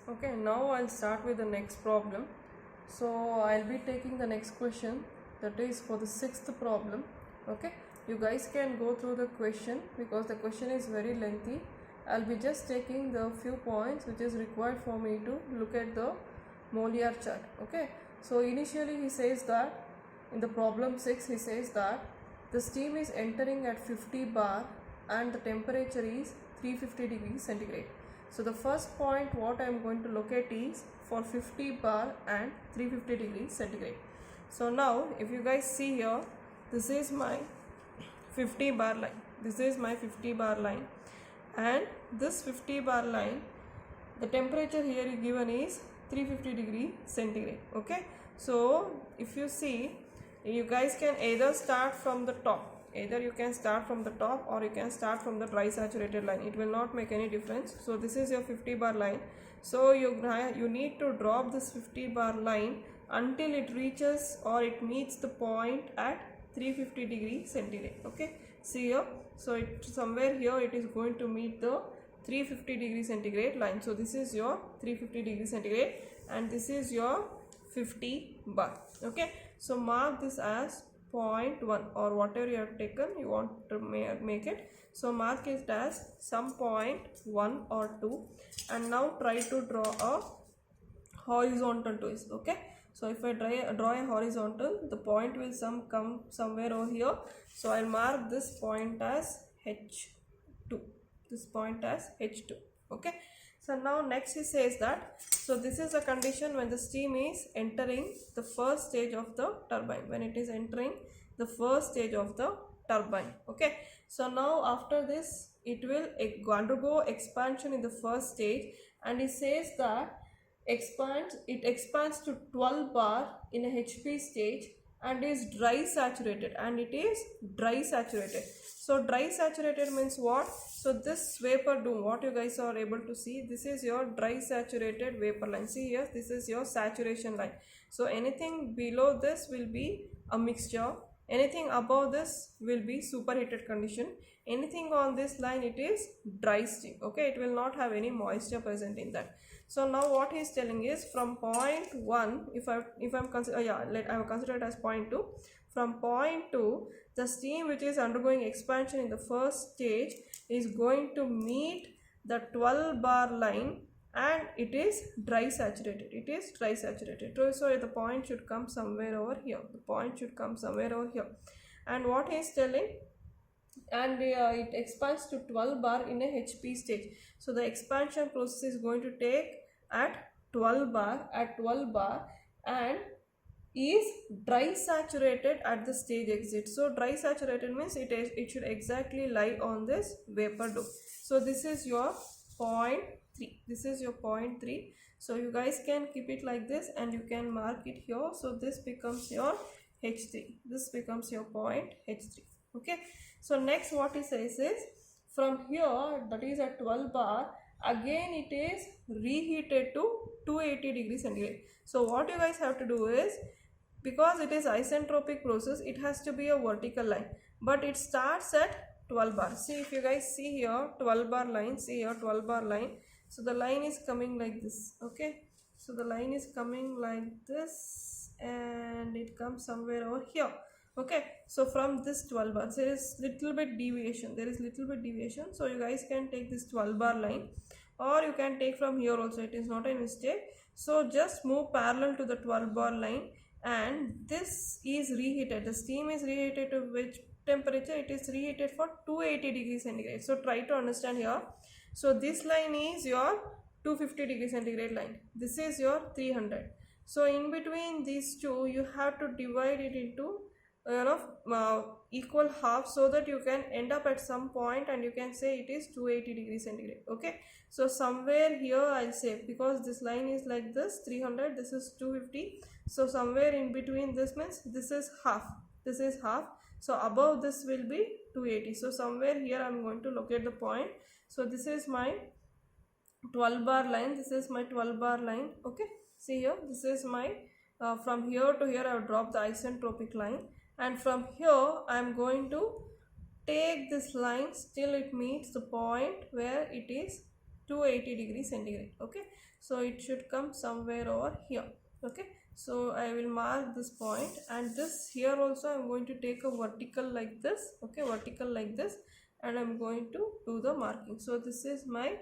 Okay, now I'll start with the next problem. So I'll be taking the next question, that is for the sixth problem. Okay, you guys can go through the question because the question is very lengthy. I'll be just taking the few points which is required for me to look at the Molière chart. Okay, so initially he says that in the problem 6 he says that the steam is entering at 50 bar and the temperature is 350 degrees centigrade. So the first point what I am going to locate is for 50 bar and 350 degrees centigrade. So now if you guys see here, this is my 50 bar line. This is my 50 bar line, and this 50 bar line, the temperature here is given is 350 degree centigrade. Okay, so if you see, you guys can either start from the top, either you can start from the top or you can start from the dry saturated line. It will not make any difference. So this is your 50 bar line. So you need to drop this 50 bar line until it reaches or it meets the point at 350 degree centigrade. Okay, see here, so it somewhere here it is going to meet the 350 degree centigrade line. So this is your 350 degree centigrade and this is your 50 bar. Okay, so mark this as 0.1 or whatever you have taken, you want to make it. So mark it as some 0.1 or 2, and now try to draw a horizontal twist. Okay, so if I draw a horizontal, the point will come somewhere over here. So I'll mark this point as H2, this point as H2. Okay, so now next he says that, so this is a condition when the steam is entering the first stage of the turbine, when it is entering the first stage of the turbine. Okay, so now after this it will undergo expansion in the first stage, and it says that it expands to 12 bar in a HP stage and is dry saturated, and it is dry saturated. So dry saturated means what? So this vapor dome, what you guys are able to see, this is your dry saturated vapor line. See here, this is your saturation line. So anything below this will be a mixture, anything above this will be superheated condition, anything on this line it is dry steam. Okay, it will not have any moisture present in that. So now what he is telling is from 0.1, I have considered as 0.2. From 0.2, the steam which is undergoing expansion in the first stage is going to meet the 12 bar line, and it is dry saturated. It is dry saturated. So the point should come somewhere over here. The point should come somewhere over here. And what he is telling, and it expands to 12 bar in a HP stage. So the expansion process is going to take at 12 bar, and is dry saturated at the stage exit. So dry saturated means it should exactly lie on this vapor dome. So this is your 0.3. This is your 0.3. So you guys can keep it like this and you can mark it here. So this becomes your H3. This becomes your point H3. Okay, so next what he says is from here, that is at 12 bar, again it is reheated to 280 degrees centigrade. So what you guys have to do is, because it is isentropic process, it has to be a vertical line, but it starts at 12 bar. See, if you guys see here 12 bar line, see here 12 bar line. So the line is coming like this. Okay, so the line is coming like this and it comes somewhere over here. Okay, so from this 12 bar there is little bit deviation, so you guys can take this 12 bar line, or you can take from here also, it is not a mistake. So just move parallel to the 12 bar line, and this is reheated. The steam is reheated to which temperature? It is reheated for 280 degrees centigrade. So try to understand here. So this line is your 250 degrees centigrade line, this is your 300. So in between these two you have to divide it into equal half, so that you can end up at some point and you can say it is 280 degrees centigrade. Okay, so somewhere here I'll say, because this line is like this 300, this is 250, so somewhere in between this means this is half, so above this will be 280. So somewhere here I'm going to locate the point. So this is my 12 bar line, this is my 12 bar line. Okay, see here, this is my from here to here I have dropped the isentropic line, and from here I am going to take this line till it meets the point where it is 280 degrees centigrade. Okay, so it should come somewhere over here. Okay, so I will mark this point, and this here also I'm going to take a vertical like this. Okay, vertical like this, and I'm going to do the marking. So this is my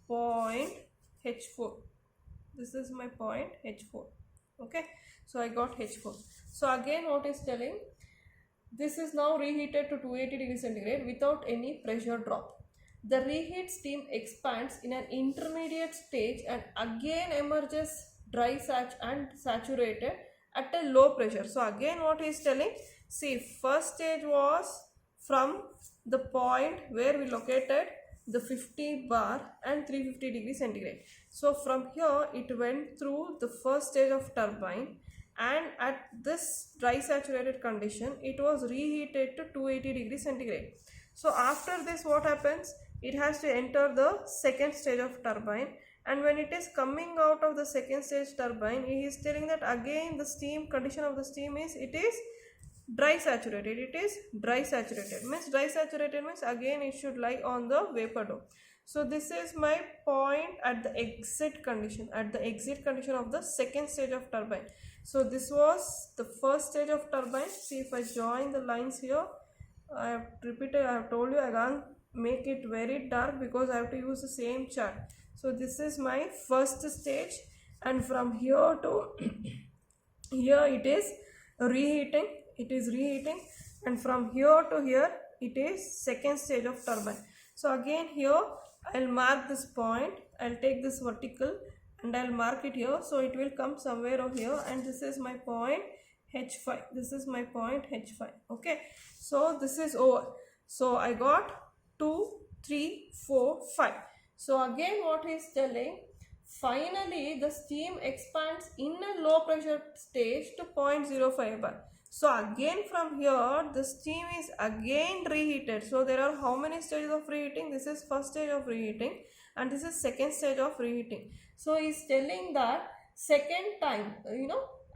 point H4. This is my point H4. Okay, so I got H4. So again, what is telling, this is now reheated to 280 degrees centigrade without any pressure drop. The reheat steam expands in an intermediate stage and again emerges dry and saturated at a low pressure. So again, what he is telling, see, first stage was from the point where we located the 50 bar and 350 degrees centigrade. So from here it went through the first stage of turbine, and at this dry saturated condition it was reheated to 280 degrees centigrade. So after this, what happens, it has to enter the second stage of turbine, and when it is coming out of the second stage turbine, he is telling that again the steam condition of the steam is, it is dry saturated. It is dry saturated means, dry saturated means again it should lie on the vapor dome. So this is my point at the exit condition, of the second stage of turbine. So this was the first stage of turbine. See, if I join the lines here, I have repeated, I have told you I can't make it very dark because I have to use the same chart. So this is my first stage, and from here to here it is reheating, and from here to here it is second stage of turbine. So again here I'll mark this point, I'll take this vertical and I'll mark it here. So it will come somewhere over here, and this is my point H5. This is my point H5. Okay, so this is over. So I got 2, 3, 4, 5. So again, what he is telling, finally the steam expands in a low pressure stage to 0.05 bar. So again from here the steam is again reheated. So there are how many stages of reheating? This is first stage of reheating and this is second stage of reheating. So he is telling that second time,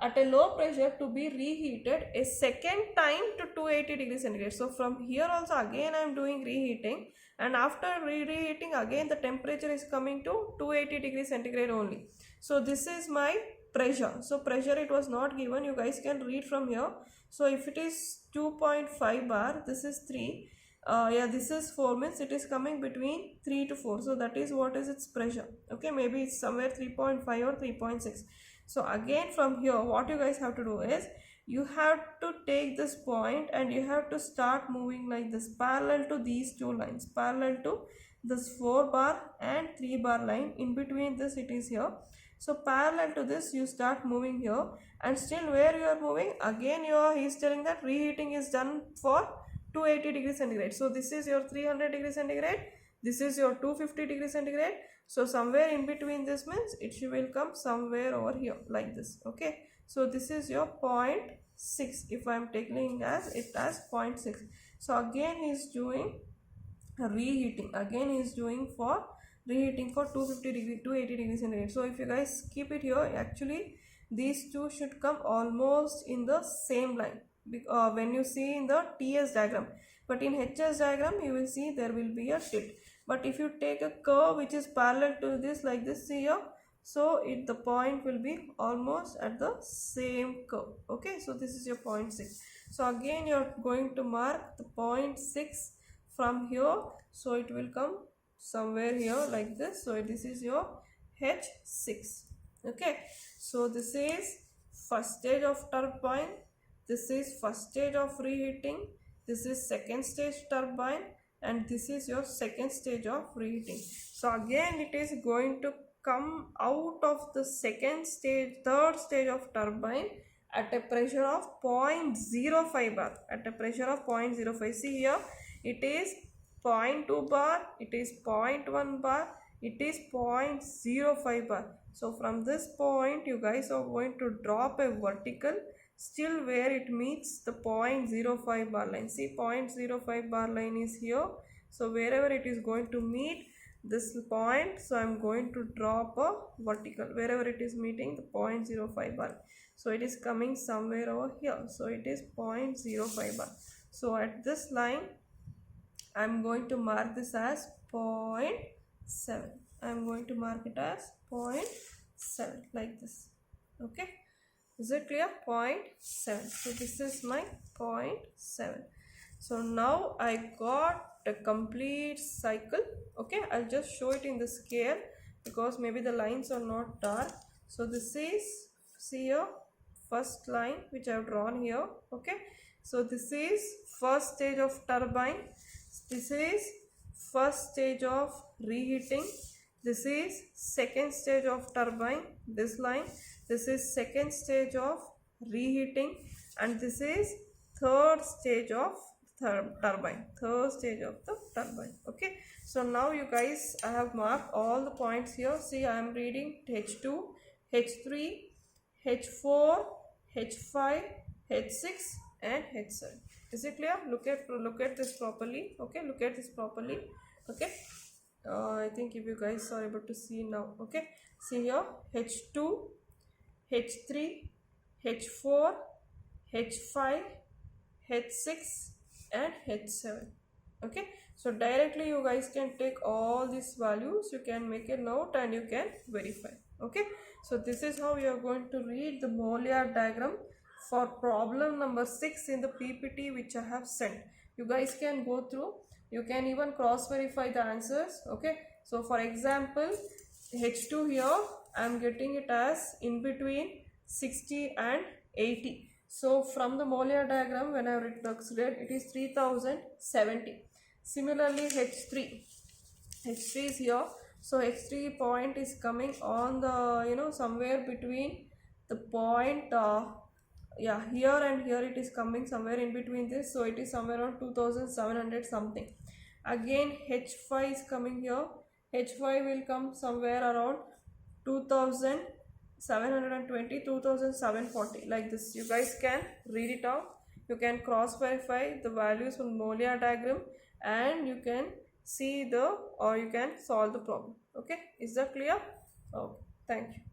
at a low pressure to be reheated a second time to 280 degrees centigrade. So from here also again I am doing reheating, and after reheating again the temperature is coming to 280 degrees centigrade only. So this is my pressure. So pressure it was not given, you guys can read from here. So if it is 2.5 bar, this is 3, this is 4, means it is coming between 3 to 4. So that is what is its pressure. Okay, maybe it's somewhere 3.5 or 3.6. So again from here what you guys have to do is, you have to take this point and you have to start moving like this, parallel to these two lines, parallel to this 4 bar and 3 bar line. In between this it is here. So parallel to this you start moving here, and still where you are moving, again he is telling that reheating is done for 280 degrees centigrade. So this is your 300 degrees centigrade, this is your 250 degrees centigrade. So somewhere in between this means it will come somewhere over here like this. Okay, so this is your 0.6 if I am taking it as 0.6. So again he is doing reheating, again he is doing for reheating for 280 degrees centigrade. So if you guys keep it here, actually these two should come almost in the same line when you see in the TS diagram, but in HS diagram you will see there will be a tilt. But if you take a curve which is parallel to this like this, see here, so the point will be almost at the same curve. Okay, so this is your 0.6. So again you are going to mark the 0.6 from here, so it will come somewhere here like this. So this is your H6. Okay, so this is first stage of turbine, this is first stage of reheating, this is second stage turbine, and this is your second stage of reheating. So again it is going to come out of the second stage, third stage of turbine at a pressure of 0.05 bar, at a pressure of 0.05. See here, it is 0.2 bar, it is 0.1 bar, it is 0.05 bar. So from this point you guys are going to drop a vertical still where it meets the 0.05 bar line. See, 0.05 bar line is here. So wherever it is going to meet this point, so I am going to drop a vertical wherever it is meeting the 0.05 bar. So it is coming somewhere over here. So it is 0.05 bar. So at this line I am going to mark this as 0.7. I am going to mark it as 0.7 like this. Okay, is it clear? 0.7. So this is my 0.7. So now I got a complete cycle. Okay, I'll just show it in the scale because maybe the lines are not dark. So this is, see here, first line which I have drawn here. Okay, so this is first stage of turbine. This is first stage of reheating. This is second stage of turbine, this line. This is second stage of reheating, and this is third stage of turbine, third stage of the turbine. Okay, so now you guys, I have marked all the points here. See, I am reading H2, H3, H4, H5, H6 and H7. Is it clear? Look at this properly. Okay, look at this properly. Okay, I think if you guys are able to see now. Okay, see here, H2, H3, H4, H5, H6 and H7. Okay, so directly you guys can take all these values, you can make a note and you can verify. Okay, so this is how you are going to read the Molière diagram for problem number 6 in the PPT which I have sent. You guys can go through, you can even cross verify the answers. Okay, so for example, H2 here I am getting it as in between 60 and 80. So from the Molière diagram, when I considered, it is 3070. Similarly, H3 is here. So H3 point is coming on the somewhere between the point here and here, it is coming somewhere in between this. So it is somewhere around 2700 something. Again H5 is coming here. H5 will come somewhere around 2720, 2740 like this. You guys can read it out. You can cross verify the values from Molière diagram and you can see or you can solve the problem. Okay, is that clear? Okay, thank you.